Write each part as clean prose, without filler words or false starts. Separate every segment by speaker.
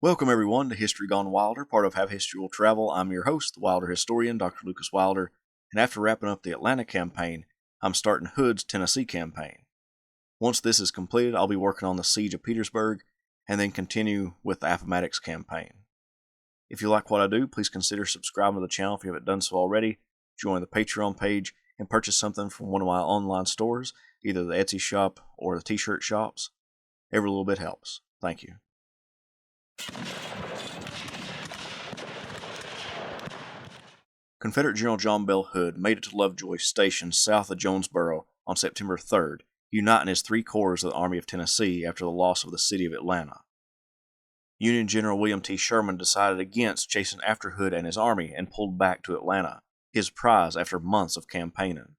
Speaker 1: Welcome everyone to History Gone Wilder, part of How History Will Travel. I'm your host, the Wilder historian, Dr. Lucas Wilder, and after wrapping up the Atlanta campaign, I'm starting Hood's Tennessee campaign. Once this is completed, I'll be working on the Siege of Petersburg, and then continue with the Appomattox campaign. If you like what I do, please consider subscribing to the channel if you haven't done so already, join the Patreon page, and purchase something from one of my online stores, either the Etsy shop or the t-shirt shops. Every little bit helps. Thank you. Confederate General John Bell Hood made it to Lovejoy Station south of Jonesboro on September 3rd, uniting his three corps of the Army of Tennessee after the loss of the city of Atlanta. Union General William T. Sherman decided against chasing after Hood and his army and pulled back to Atlanta, his prize after months of campaigning.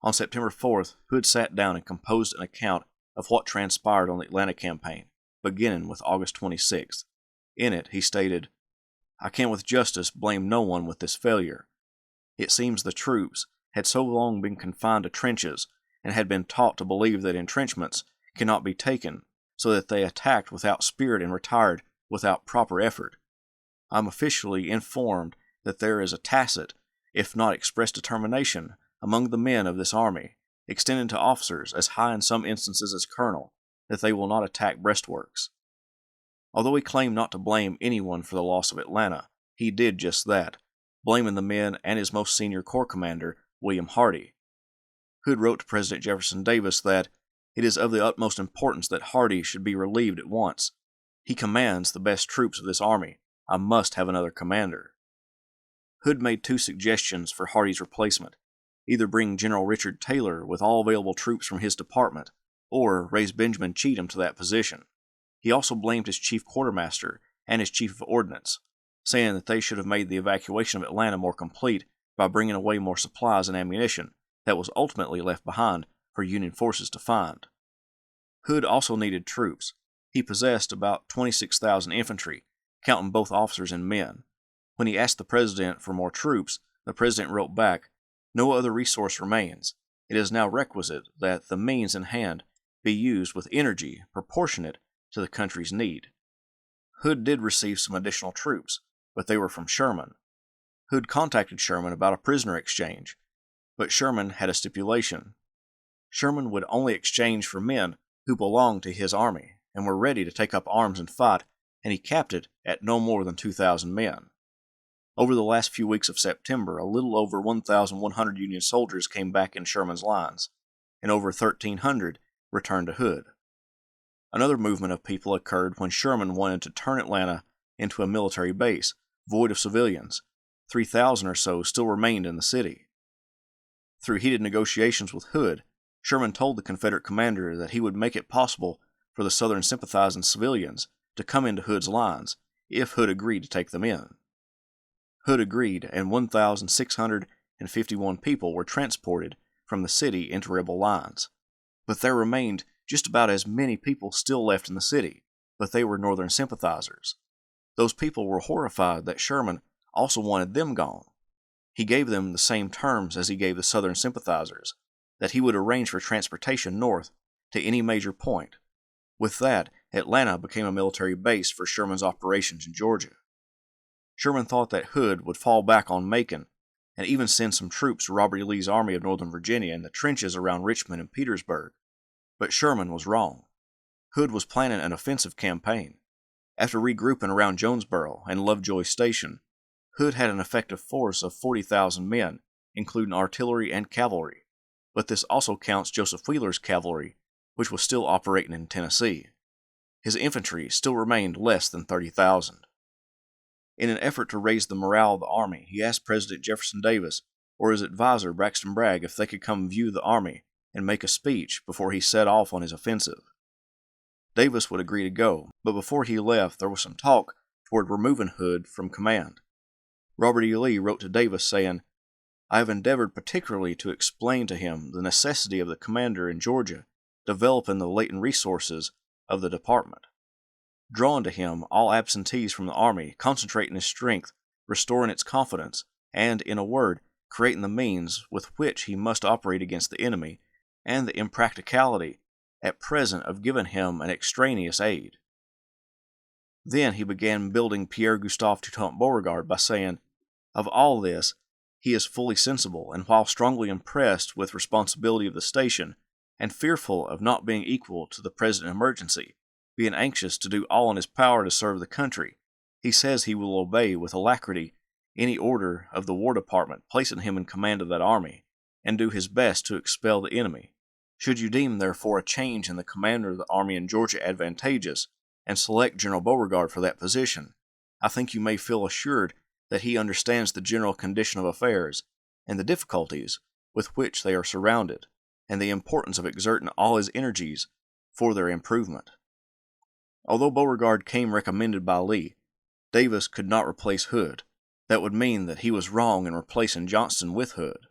Speaker 1: On September 4th, Hood sat down and composed an account of what transpired on the Atlanta campaign, beginning with August 26th. In it, he stated, "I can with justice blame no one with this failure. It seems the troops had so long been confined to trenches and had been taught to believe that entrenchments cannot be taken, so that they attacked without spirit and retired without proper effort. I am officially informed that there is a tacit, if not express determination, among the men of this army, extending to officers as high in some instances as colonel, that they will not attack breastworks." Although he claimed not to blame anyone for the loss of Atlanta, he did just that, blaming the men and his most senior corps commander, William Hardee. Hood wrote to President Jefferson Davis that it is of the utmost importance that Hardee should be relieved at once. He commands the best troops of this army. I must have another commander. Hood made two suggestions for Hardee's replacement: either bring General Richard Taylor with all available troops from his department, or raise Benjamin Cheatham to that position. He also blamed his chief quartermaster and his chief of ordnance, saying that they should have made the evacuation of Atlanta more complete by bringing away more supplies and ammunition that was ultimately left behind for Union forces to find. Hood also needed troops. He possessed about 26,000 infantry, counting both officers and men. When he asked the president for more troops, the president wrote back, "No other resource remains. It is now requisite that the means in hand be used with energy proportionate to the country's need." Hood did receive some additional troops, but they were from Sherman. Hood contacted Sherman about a prisoner exchange, but Sherman had a stipulation. Sherman would only exchange for men who belonged to his army and were ready to take up arms and fight, and he capped it at no more than 2,000 men. Over the last few weeks of September, a little over 1,100 Union soldiers came back in Sherman's lines, and over 1,300 returned to Hood. Another movement of people occurred when Sherman wanted to turn Atlanta into a military base, void of civilians. 3,000 or so still remained in the city. Through heated negotiations with Hood, Sherman told the Confederate commander that he would make it possible for the Southern sympathizing civilians to come into Hood's lines if Hood agreed to take them in. Hood agreed, and 1,651 people were transported from the city into rebel lines. But there remained just about as many people still left in the city, but they were Northern sympathizers. Those people were horrified that Sherman also wanted them gone. He gave them the same terms as he gave the Southern sympathizers, that he would arrange for transportation north to any major point. With that, Atlanta became a military base for Sherman's operations in Georgia. Sherman thought that Hood would fall back on Macon and even send some troops to Robert E. Lee's Army of Northern Virginia in the trenches around Richmond and Petersburg. But Sherman was wrong. Hood was planning an offensive campaign. After regrouping around Jonesboro and Lovejoy Station, Hood had an effective force of 40,000 men, including artillery and cavalry, but this also counts Joseph Wheeler's cavalry, which was still operating in Tennessee. His infantry still remained less than 30,000. In an effort to raise the morale of the army, he asked President Jefferson Davis or his advisor Braxton Bragg if they could come view the army and make a speech before he set off on his offensive. Davis would agree to go, but before he left there was some talk toward removing Hood from command. Robert E. Lee wrote to Davis saying, "I have endeavored particularly to explain to him the necessity of the commander in Georgia developing the latent resources of the department, drawing to him all absentees from the army, concentrating his strength, restoring its confidence, and, in a word, creating the means with which he must operate against the enemy, and the impracticality at present of giving him an extraneous aid." Then he began building Pierre-Gustave Toutant Beauregard by saying, "Of all this, he is fully sensible, and while strongly impressed with responsibility of the station, and fearful of not being equal to the present emergency, being anxious to do all in his power to serve the country, he says he will obey with alacrity any order of the War Department placing him in command of that army, and do his best to expel the enemy. Should you deem, therefore, a change in the commander of the army in Georgia advantageous, and select General Beauregard for that position, I think you may feel assured that he understands the general condition of affairs, and the difficulties with which they are surrounded, and the importance of exerting all his energies for their improvement." Although Beauregard came recommended by Lee, Davis could not replace Hood. That would mean that he was wrong in replacing Johnston with Hood.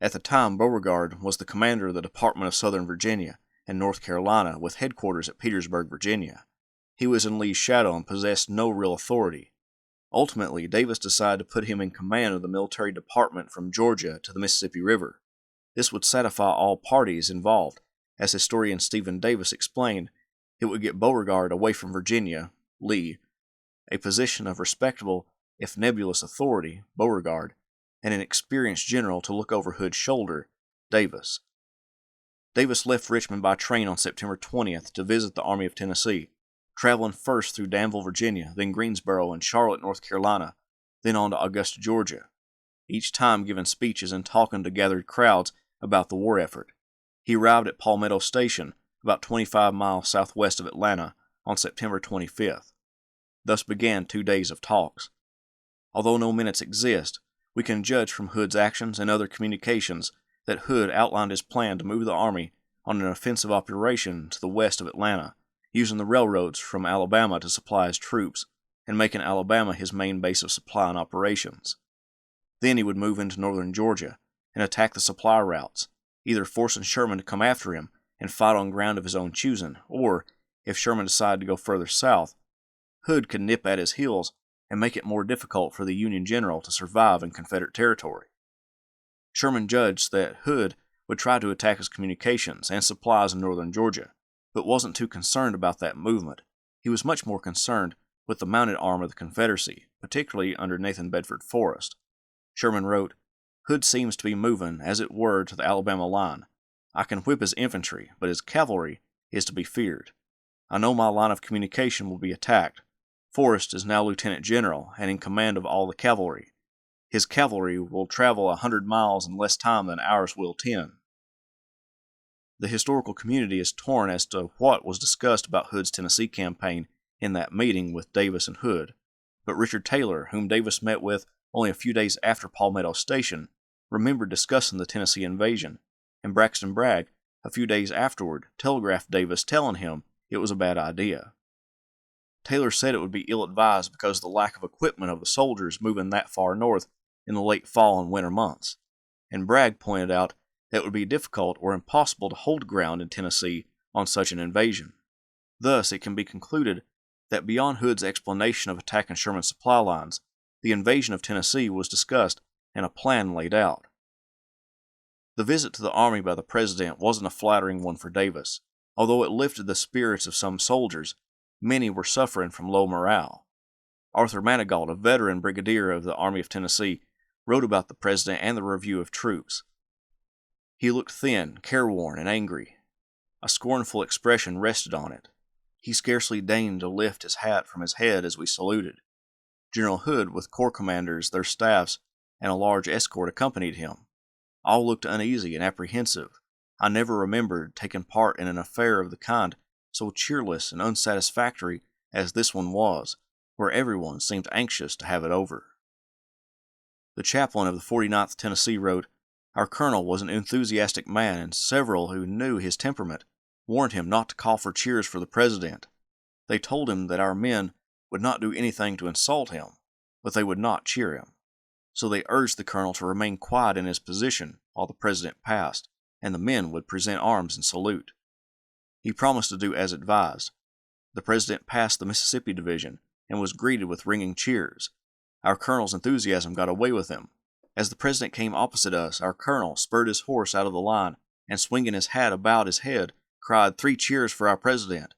Speaker 1: At the time, Beauregard was the commander of the Department of Southern Virginia and North Carolina, with headquarters at Petersburg, Virginia. He was in Lee's shadow and possessed no real authority. Ultimately, Davis decided to put him in command of the military department from Georgia to the Mississippi River. This would satisfy all parties involved. As historian Stephen Davis explained, it would get Beauregard away from Virginia, Lee, a position of respectable, if nebulous authority, Beauregard, and an experienced general to look over Hood's shoulder, Davis. Davis left Richmond by train on September 20th to visit the Army of Tennessee, traveling first through Danville, Virginia, then Greensboro and Charlotte, North Carolina, then on to Augusta, Georgia, each time giving speeches and talking to gathered crowds about the war effort. He arrived at Palmetto Station, about 25 miles southwest of Atlanta, on September 25th. Thus began 2 days of talks. Although no minutes exist, we can judge from Hood's actions and other communications that Hood outlined his plan to move the army on an offensive operation to the west of Atlanta, using the railroads from Alabama to supply his troops, and making Alabama his main base of supply and operations. Then he would move into northern Georgia and attack the supply routes, either forcing Sherman to come after him and fight on ground of his own choosing, or, if Sherman decided to go further south, Hood could nip at his heels and make it more difficult for the Union general to survive in Confederate territory. Sherman judged that Hood would try to attack his communications and supplies in northern Georgia, but wasn't too concerned about that movement. He was much more concerned with the mounted arm of the Confederacy, particularly under Nathan Bedford Forrest. Sherman wrote, "Hood seems to be moving, as it were, to the Alabama line. I can whip his infantry, but his cavalry is to be feared. I know my line of communication will be attacked. Forrest is now lieutenant general and in command of all the cavalry. His cavalry will travel 100 miles in less time than ours will 10. The historical community is torn as to what was discussed about Hood's Tennessee campaign in that meeting with Davis and Hood, but Richard Taylor, whom Davis met with only a few days after Palmetto Station, remembered discussing the Tennessee invasion, and Braxton Bragg, a few days afterward, telegraphed Davis telling him it was a bad idea. Taylor said it would be ill-advised because of the lack of equipment of the soldiers moving that far north in the late fall and winter months, and Bragg pointed out that it would be difficult or impossible to hold ground in Tennessee on such an invasion. Thus, it can be concluded that beyond Hood's explanation of attacking Sherman's supply lines, the invasion of Tennessee was discussed and a plan laid out. The visit to the army by the President wasn't a flattering one for Davis. Although it lifted the spirits of some soldiers, many were suffering from low morale. Arthur Manigault, a veteran brigadier of the Army of Tennessee, wrote about the President and the review of troops. He looked thin, careworn, and angry. A scornful expression rested on it. He scarcely deigned to lift his hat from his head as we saluted. General Hood, with corps commanders, their staffs, and a large escort accompanied him. All looked uneasy and apprehensive. I never remembered taking part in an affair of the kind so cheerless and unsatisfactory as this one was, where everyone seemed anxious to have it over. The chaplain of the 49th Tennessee wrote, "Our colonel was an enthusiastic man, and several who knew his temperament warned him not to call for cheers for the President. They told him that our men would not do anything to insult him, but they would not cheer him. So they urged the colonel to remain quiet in his position while the President passed, and the men would present arms and salute. He promised to do as advised. The President passed the Mississippi Division and was greeted with ringing cheers. Our colonel's enthusiasm got away with him. As the President came opposite us, our colonel spurred his horse out of the line and, swinging his hat about his head, cried 3 cheers for our President.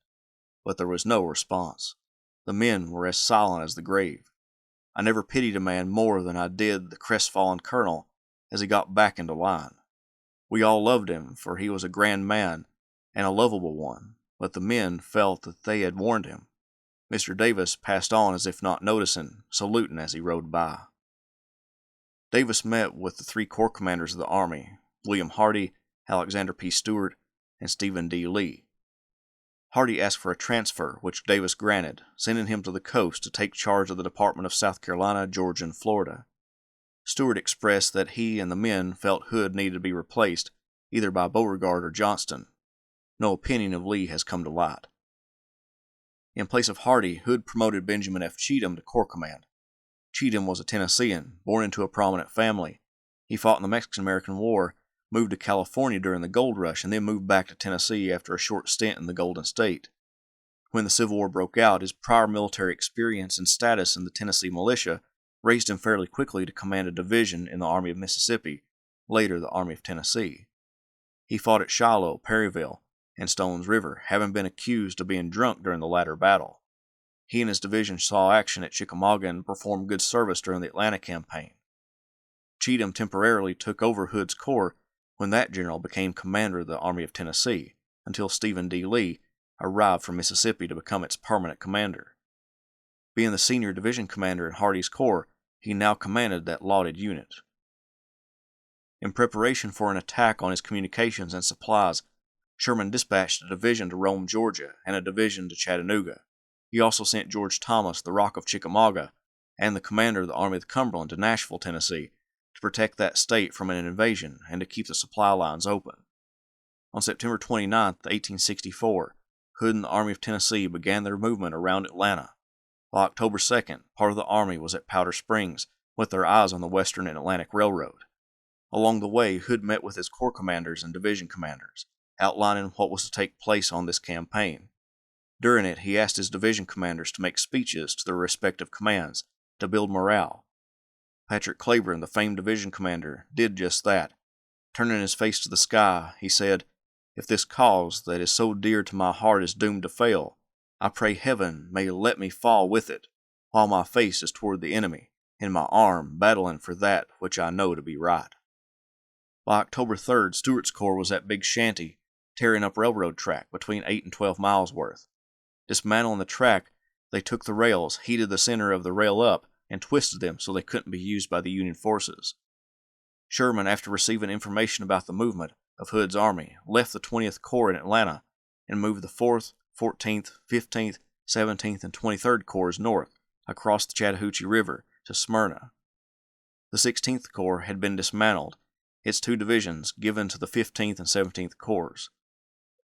Speaker 1: But there was no response. The men were as silent as the grave. I never pitied a man more than I did the crestfallen colonel as he got back into line. We all loved him, for he was a grand man and a lovable one, but the men felt that they had warned him. Mr. Davis passed on as if not noticing, saluting as he rode by. Davis met with the 3 corps commanders of the Army, William Hardee, Alexander P. Stewart, and Stephen D. Lee. Hardee asked for a transfer, which Davis granted, sending him to the coast to take charge of the Department of South Carolina, Georgia, and Florida. Stewart expressed that he and the men felt Hood needed to be replaced, either by Beauregard or Johnston. No opinion of Lee has come to light. In place of Hardee, Hood promoted Benjamin F. Cheatham to Corps Command. Cheatham was a Tennessean, born into a prominent family. He fought in the Mexican-American War, moved to California during the Gold Rush, and then moved back to Tennessee after a short stint in the Golden State. When the Civil War broke out, his prior military experience and status in the Tennessee militia raised him fairly quickly to command a division in the Army of Mississippi, later the Army of Tennessee. He fought at Shiloh, Perryville, and Stones River, having been accused of being drunk during the latter battle. He and his division saw action at Chickamauga and performed good service during the Atlanta campaign. Cheatham temporarily took over Hood's corps when that general became commander of the Army of Tennessee, until Stephen D. Lee arrived from Mississippi to become its permanent commander. Being the senior division commander in Hardee's corps, he now commanded that lauded unit. In preparation for an attack on his communications and supplies, Sherman dispatched a division to Rome, Georgia, and a division to Chattanooga. He also sent George Thomas, the Rock of Chickamauga, and the commander of the Army of the Cumberland to Nashville, Tennessee, to protect that state from an invasion and to keep the supply lines open. On September 29, 1864, Hood and the Army of Tennessee began their movement around Atlanta. By October 2nd, part of the Army was at Powder Springs, with their eyes on the Western and Atlantic Railroad. Along the way, Hood met with his corps commanders and division commanders, outlining what was to take place on this campaign. During it, he asked his division commanders to make speeches to their respective commands to build morale. Patrick Cleburne, the famed division commander, did just that. Turning his face to the sky, he said, "If this cause that is so dear to my heart is doomed to fail, I pray heaven may let me fall with it, while my face is toward the enemy, and my arm battling for that which I know to be right." By October 3rd, Stewart's corps was at Big Shanty, tearing up railroad track between 8 and 12 miles worth. Dismantling the track, they took the rails, heated the center of the rail up, and twisted them so they couldn't be used by the Union forces. Sherman, after receiving information about the movement of Hood's army, left the 20th Corps in Atlanta and moved the 4th, 14th, 15th, 17th, and 23rd Corps north across the Chattahoochee River to Smyrna. The 16th Corps had been dismantled, its 2 divisions given to the 15th and 17th Corps.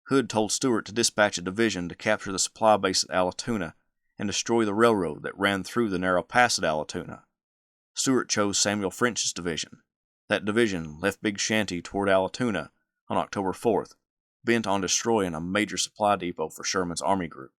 Speaker 1: Hood told Stewart to dispatch a division to capture the supply base at Allatoona and destroy the railroad that ran through the narrow pass at Allatoona. Stewart chose Samuel French's division. That division left Big Shanty toward Allatoona on October 4th, bent on destroying a major supply depot for Sherman's army group.